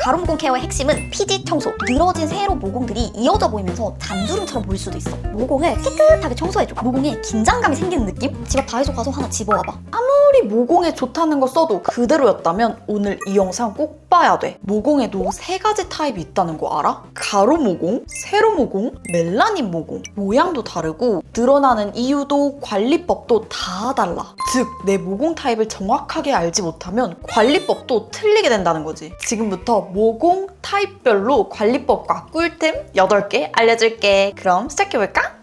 가로 모공 케어의 핵심은 피지 청소. 늘어진 세로 모공들이 이어져 보이면서 잔주름처럼 보일 수도 있어. 모공을 깨끗하게 청소해줘. 모공에 긴장감이 생기는 느낌? 집 앞 다이소 가서 하나 집어와봐. 아무리 모공에 좋다는 거 써도 그대로였다면 오늘 이 영상 꼭 봐야 돼. 모공에도 3가지 타입이 있다는 거 알아? 가로 모공, 세로 모공, 멜라닌 모공. 모양도 다르고 늘어나는 이유도 관리법도 다 달라. 즉, 내 모공 타입을 정확하게 알지 못하면 관리법도 틀리게 된다는 거지. 지금부터 모공 타입별로 관리법과 꿀템 8개 알려줄게. 그럼 시작해볼까?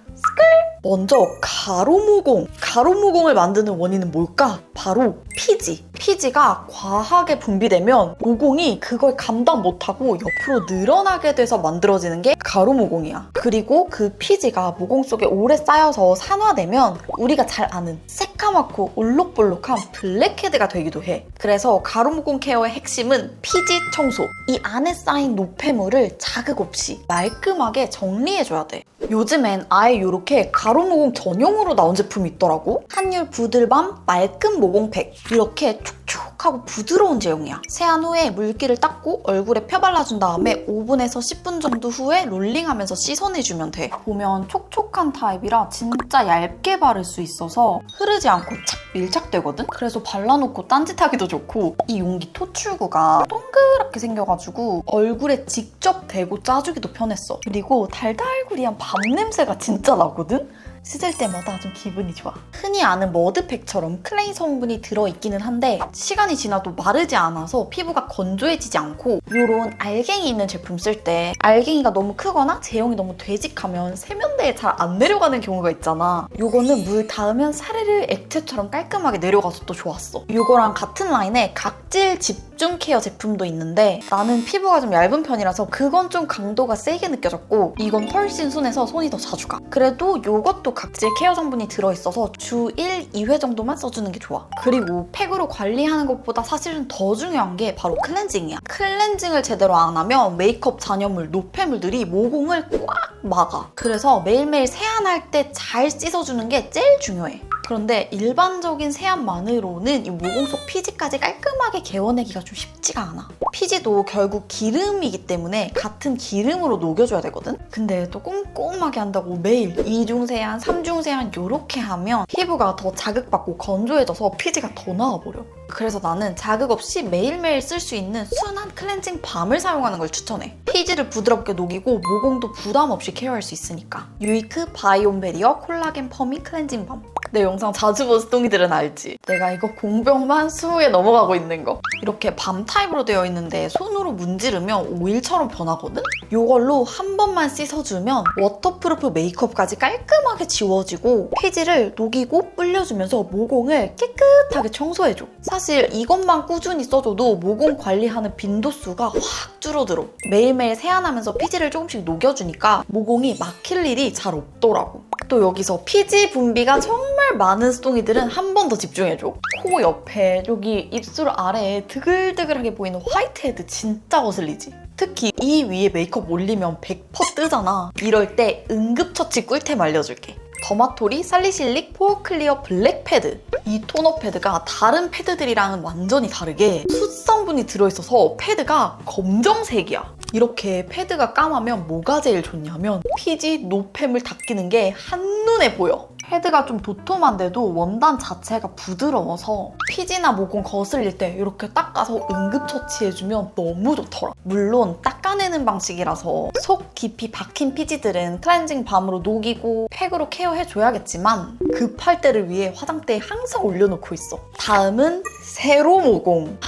먼저 가로 모공. 가로 모공을 만드는 원인은 뭘까? 바로 피지. 피지가 과하게 분비되면 모공이 그걸 감당 못하고 옆으로 늘어나게 돼서 만들어지는 게 가로 모공이야. 그리고 그 피지가 모공 속에 오래 쌓여서 산화되면 우리가 잘 아는 새까맣고 올록볼록한 블랙헤드가 되기도 해. 그래서 가로 모공 케어의 핵심은 피지 청소. 이 안에 쌓인 노폐물을 자극 없이 말끔하게 정리해줘야 돼. 요즘엔 아예 이렇게 가로 모공 전용으로 나온 제품이 있더라고. 한율 부들밤 말끔 모공팩. 이렇게 촉촉하고 부드러운 제형이야. 세안 후에 물기를 닦고 얼굴에 펴발라준 다음에 5분에서 10분 정도 후에 롤링하면서 씻어내주면 돼. 보면 촉촉한 타입이라 진짜 얇게 바를 수 있어서 흐르지 않고 착 밀착되거든? 그래서 발라놓고 딴짓하기도 좋고, 이 용기 토출구가 동그랗게 생겨가지고 얼굴에 직접 대고 짜주기도 편했어. 그리고 달달구리한 밤 냄새가 진짜 나거든? 씻을 때마다 좀 기분이 좋아. 흔히 아는 머드팩처럼 클레이 성분이 들어있기는 한데 시간이 지나도 마르지 않아서 피부가 건조해지지 않고, 이런 알갱이 있는 제품 쓸 때 알갱이가 너무 크거나 제형이 너무 되직하면 세면대에 잘 안 내려가는 경우가 있잖아. 요거는 물 닿으면 사르르 액체처럼 깔끔하게 내려가서 또 좋았어. 요거랑 같은 라인에 각질 집중 케어 제품도 있는데 나는 피부가 좀 얇은 편이라서 그건 좀 강도가 세게 느껴졌고, 이건 훨씬 순해서 손이 더 자주 가. 그래도 요것도 각질 케어 성분이 들어있어서 주 1, 2회 정도만 써주는 게 좋아. 그리고 팩으로 관리하는 것보다 사실은 더 중요한 게 바로 클렌징이야. 클렌징을 제대로 안 하면 메이크업 잔여물, 노폐물들이 모공을 꽉 막아. 그래서 매일매일 세안할 때 잘 씻어주는 게 제일 중요해. 그런데 일반적인 세안만으로는 이 모공 속 피지까지 깔끔하게 개워내기가 좀 쉽지가 않아. 피지도 결국 기름이기 때문에 같은 기름으로 녹여줘야 되거든? 근데 또 꼼꼼하게 한다고 매일 2중 세안, 3중 세안 이렇게 하면 피부가 더 자극받고 건조해져서 피지가 더 나와버려. 그래서 나는 자극 없이 매일매일 쓸 수 있는 순한 클렌징 밤을 사용하는 걸 추천해. 피지를 부드럽게 녹이고 모공도 부담 없이 케어할 수 있으니까. 유이크 바이옴 베리어 콜라겐 퍼밍 클렌징 밤. 내 영상 자주 본 스토니들은 알지? 내가 이거 공병만 20개 넘어가고 있는 거. 이렇게 밤 타입으로 되어 있는데 손으로 문지르면 오일처럼 변하거든? 이걸로 한 번만 씻어주면 워터프루프 메이크업까지 깔끔하게 지워지고 피지를 녹이고 불려주면서 모공을 깨끗하게 청소해줘. 사실 이것만 꾸준히 써줘도 모공 관리하는 빈도수가 확 줄어들어. 매일매일 세안하면서 피지를 조금씩 녹여주니까 모공이 막힐 일이 잘 없더라고. 또 여기서 피지 분비가 정말 많은 스토니들은 한 번 더 집중해줘. 코 옆에, 여기 입술 아래에 드글드글하게 보이는 화이트헤드 진짜 거슬리지? 특히 이 위에 메이크업 올리면 100% 뜨잖아. 이럴 때 응급처치 꿀템 알려줄게. 더마토리 살리실릭 포어 클리어 블랙 패드. 이 토너 패드가 다른 패드들이랑은 완전히 다르게 숯 성분이 들어있어서 패드가 검정색이야. 이렇게 패드가 까마면 뭐가 제일 좋냐면 피지, 노폐물 닦이는 게 한눈에 보여. 패드가 좀 도톰한데도 원단 자체가 부드러워서 피지나 모공 거슬릴 때 이렇게 닦아서 응급처치해주면 너무 좋더라. 물론 닦아내는 방식이라서 속 깊이 박힌 피지들은 클렌징 밤으로 녹이고 팩으로 케어해줘야겠지만 급할 때를 위해 화장대에 항상 올려놓고 있어. 다음은 세로 모공.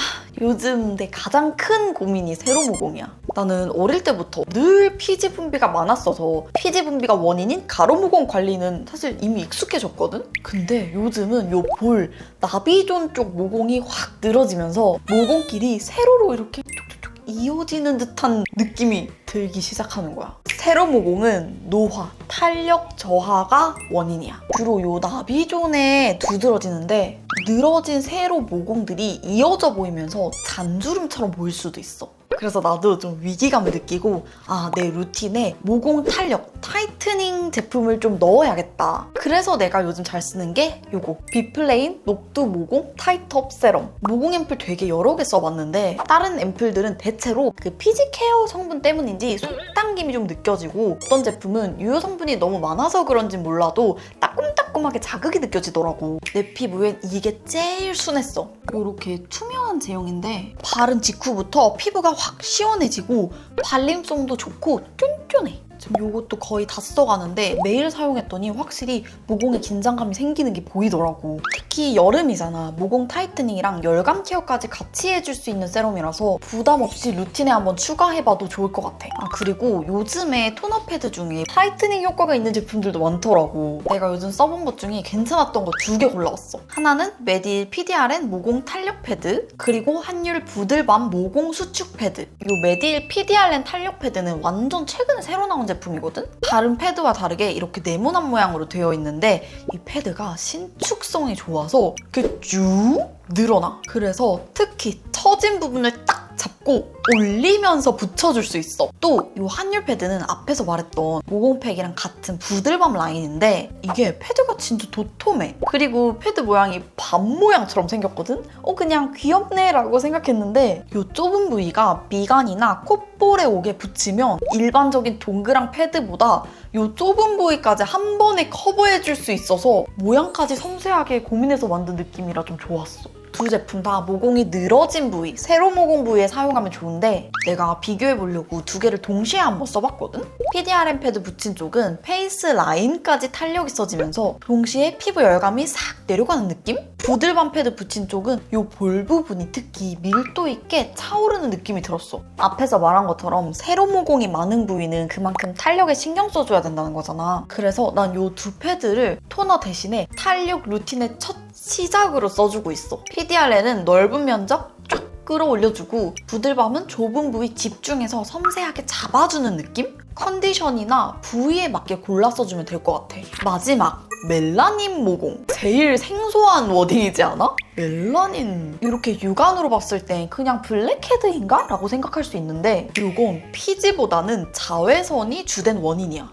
요즘 내 가장 큰 고민이 세로 모공이야. 나는 어릴 때부터 늘 피지 분비가 많았어서 피지 분비가 원인인 가로 모공 관리는 사실 이미 익숙해졌거든? 근데 요즘은 요 볼, 나비존 쪽 모공이 확 늘어지면서 모공끼리 세로로 이렇게 촉촉촉 이어지는 듯한 느낌이 들기 시작하는 거야. 세로 모공은 노화, 탄력 저하가 원인이야. 주로 요 나비존에 두드러지는데 늘어진 세로 모공들이 이어져 보이면서 잔주름처럼 보일 수도 있어. 그래서 나도 좀 위기감을 느끼고 내 루틴에 모공 탄력, 타이트닝 제품을 좀 넣어야겠다. 그래서 내가 요즘 잘 쓰는 게 요거 비플레인 녹두 모공 타이트업 세럼. 모공 앰플 되게 여러 개 써봤는데 다른 앰플들은 대체로 그 피지 케어 성분 때문인지 속당김이 좀 느껴지고 어떤 제품은 유효 성분이 너무 많아서 그런지 몰라도 따끔따끔하게 자극이 느껴지더라고. 내 피부엔 이게 제일 순했어. 이렇게 투명한 제형인데 바른 직후부터 피부가 확 시원해지고 발림성도 좋고 쫀쫀해. 지금 이것도 거의 다 써가는데 매일 사용했더니 확실히 모공에 긴장감이 생기는 게 보이더라고. 특히 여름이잖아. 모공 타이트닝이랑 열감 케어까지 같이 해줄 수 있는 세럼이라서 부담 없이 루틴에 한번 추가해봐도 좋을 것 같아. 그리고 요즘에 토너 패드 중에 타이트닝 효과가 있는 제품들도 많더라고. 내가 요즘 써본 것 중에 괜찮았던 거 2개 골라왔어. 하나는 메딜 PDRN 모공 탄력 패드, 그리고 한율 부들밤 모공 수축 패드. 이 메딜 PDRN 탄력 패드는 완전 최근에 새로 나온 제품이거든? 다른 패드와 다르게 이렇게 네모난 모양으로 되어 있는데 이 패드가 신축성이 좋아서 이렇게 쭉 늘어나. 그래서 특히 처진 부분을 딱 잡고 올리면서 붙여줄 수 있어. 또 이 한율 패드는 앞에서 말했던 모공팩이랑 같은 부들밤 라인인데 이게 패드가 진짜 도톰해. 그리고 패드 모양이 밤 모양처럼 생겼거든? 그냥 귀엽네 라고 생각했는데 이 좁은 부위가 미간이나 콧볼에 오게 붙이면 일반적인 동그란 패드보다 이 좁은 부위까지 한 번에 커버해줄 수 있어서 모양까지 섬세하게 고민해서 만든 느낌이라 좀 좋았어. 두 제품 다 모공이 늘어진 부위, 세로 모공 부위에 사용하면 좋은데 내가 비교해보려고 2개를 동시에 한번 써봤거든? PDRN 패드 붙인 쪽은 페이스 라인까지 탄력이 써지면서 동시에 피부 열감이 싹 내려가는 느낌? 부들밤 패드 붙인 쪽은 이 볼 부분이 특히 밀도 있게 차오르는 느낌이 들었어. 앞에서 말한 것처럼 세로 모공이 많은 부위는 그만큼 탄력에 신경 써줘야 된다는 거잖아. 그래서 난 이 2 패드를 토너 대신에 탄력 루틴의 첫 시작으로 써주고 있어. PDRN은 넓은 면적 쫙 끌어올려주고 부들밤은 좁은 부위 집중해서 섬세하게 잡아주는 느낌? 컨디션이나 부위에 맞게 골라 써주면 될 것 같아. 마지막! 멜라닌 모공. 제일 생소한 워딩이지 않아? 멜라닌. 이렇게 육안으로 봤을 땐 그냥 블랙헤드인가? 라고 생각할 수 있는데 이건 피지보다는 자외선이 주된 원인이야.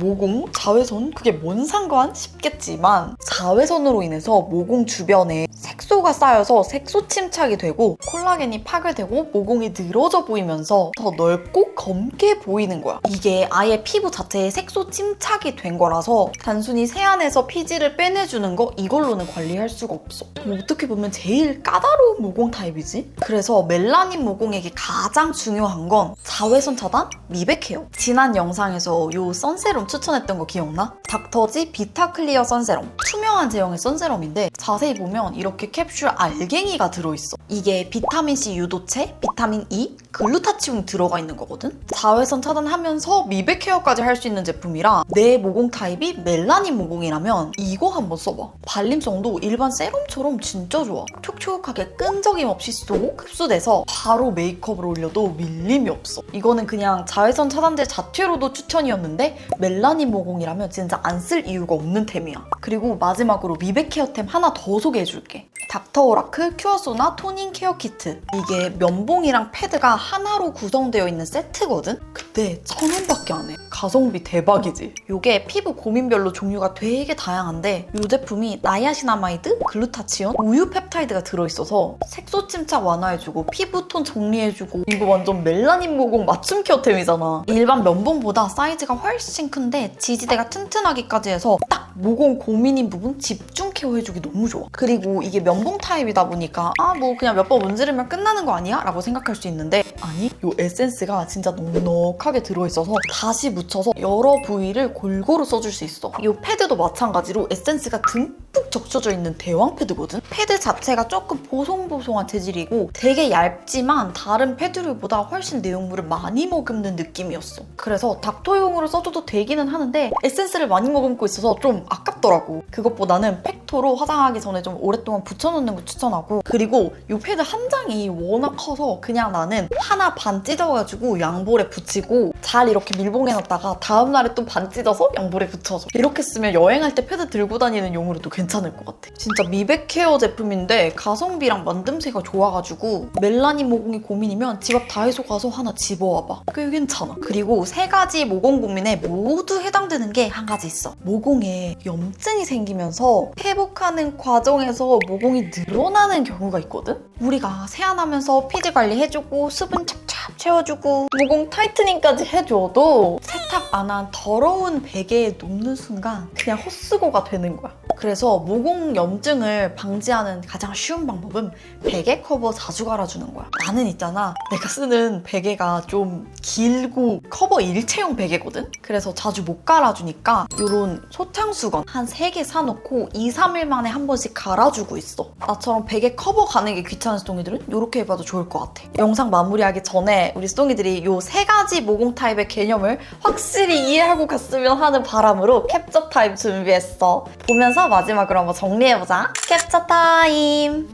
모공? 자외선? 그게 뭔 상관? 싶겠지만 자외선으로 인해서 모공 주변에 색소가 쌓여서 색소 침착이 되고 콜라겐이 파괴되고 모공이 늘어져 보이면서 더 넓고 검게 보이는 거야. 이게 아예 피부 자체에 색소 침착이 된 거라서 단순히 세안해서 피지를 빼내주는 거 이걸로는 관리할 수가 없어. 어떻게 보면 제일 까다로운 모공 타입이지? 그래서 멜라닌 모공에게 가장 중요한 건 자외선 차단, 미백 케어. 지난 영상에서 요 선세럼 추천했던 거 기억나? 닥터지 비타 클리어 선세럼. 투명한 제형의 선세럼인데 자세히 보면 이렇게 캡슐 알갱이가 들어있어. 이게 비타민C 유도체, 비타민 E, 글루타치온이 들어가 있는 거거든? 자외선 차단하면서 미백 케어까지 할 수 있는 제품이라 내 모공 타입이 멜라닌 모공이라면 이거 한번 써봐. 발림성도 일반 세럼처럼 진짜 좋아. 촉촉하게 끈적임 없이 쏙 흡수돼서 바로 메이크업을 올려도 밀림이 없어. 이거는 그냥 자외선 차단제 자체로도 추천이었는데 멜라닌 모공이라면 진짜 안 쓸 이유가 없는 템이야. 그리고 마지막으로 미백 케어템 하나 더 소개해줄게. 닥터 오라클 큐어소나 토닝 케어 키트. 이게 면봉이랑 패드가 하나로 구성되어 있는 세트거든? 근데 1,000원밖에 안 해. 가성비 대박이지? 이게 피부 고민별로 종류가 되게 다양한데 이 제품이 나이아시나마이드, 글루타치온, 우유 펩타이드가 들어있어서 색소 침착 완화해주고 피부톤 정리해주고 이거 완전 멜라닌 모공 맞춤 케어템이잖아. 일반 면봉보다 사이즈가 훨씬 큰데 지지대가 튼튼하기까지 해서 딱 모공 고민인 부분 집중 케어해주기 너무 좋아. 그리고 이게 면봉 타입이다 보니까 뭐 그냥 몇 번 문지르면 끝나는 거 아니야? 라고 생각할 수 있는데 아니, 이 에센스가 진짜 넉넉하게 들어있어서 다시 묻혀서 여러 부위를 골고루 써줄 수 있어. 이 패드도 마찬가지로 에센스가 듬뿍 적셔져 있는 대왕 패드거든? 패드 자체가 조금 보송보송한 재질이고 되게 얇지만 다른 패드류보다 훨씬 내용물을 많이 머금는 느낌이었어. 그래서 닥터용으로 써줘도 되기는 하는데 에센스를 많이 머금고 있어서 좀 아깝더라고. 그것보다는 팩토로 화장하기 전에 좀 오랫동안 붙여놓는 거 추천하고, 그리고 이 패드 한 장이 워낙 커서 그냥 나는 하나 반 찢어가지고 양볼에 붙이고 잘 이렇게 밀봉해놨다가 다음날에 또 반 찢어서 양볼에 붙여줘. 이렇게 쓰면 여행할 때 패드 들고 다니는 용으로도 괜찮을 것 같아. 진짜 미백 케어 제품인데 가성비랑 만듦새가 좋아가지고 멜라닌 모공이 고민이면 집 앞 다이소 가서 하나 집어와봐. 꽤 괜찮아. 그리고 3가지 모공 고민에 모두 해당되는 게 한 가지 있어. 모공에 염증이 생기면서 회복하는 과정에서 모공이 늘어나는 경우가 있거든? 우리가 세안하면서 피지 관리 해주고 수분 찹찹 채워주고 모공 타이트닝까지 해줘도 세탁 안 한 더러운 베개에 눕는 순간 그냥 헛수고가 되는 거야. 그래서 모공 염증을 방지하는 가장 쉬운 방법은 베개 커버 자주 갈아주는 거야. 나는 있잖아, 내가 쓰는 베개가 좀 길고 커버 일체형 베개거든? 그래서 자주 못 갈아주니까 이런 소창수건 한 3개 사놓고 2, 3일 만에 한 번씩 갈아주고 있어. 나처럼 베개 커버 가는 게 귀찮은 스토니들은 이렇게 해봐도 좋을 것 같아. 영상 마무리하기 전에 우리 스토니들이 이 3가지 모공 타입의 개념을 확실히 이해하고 갔으면 하는 바람으로 캡처 타임 준비했어. 보면서 마지막으로 한번 정리해보자. 캡처 타임!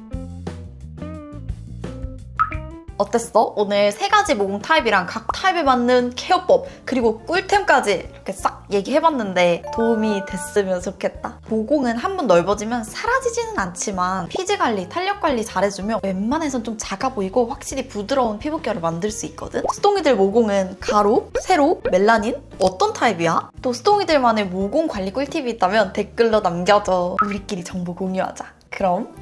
어땠어? 오늘 3가지 모공 타입이랑 각 타입에 맞는 케어법 그리고 꿀템까지 이렇게 싹 얘기해봤는데 도움이 됐으면 좋겠다. 모공은 한 번 넓어지면 사라지지는 않지만 피지 관리, 탄력 관리 잘해주면 웬만해선 좀 작아 보이고 확실히 부드러운 피부결을 만들 수 있거든? 스토니들 모공은 가로, 세로, 멜라닌? 어떤 타입이야? 또 스토니들만의 모공 관리 꿀팁이 있다면 댓글로 남겨줘. 우리끼리 정보 공유하자. 그럼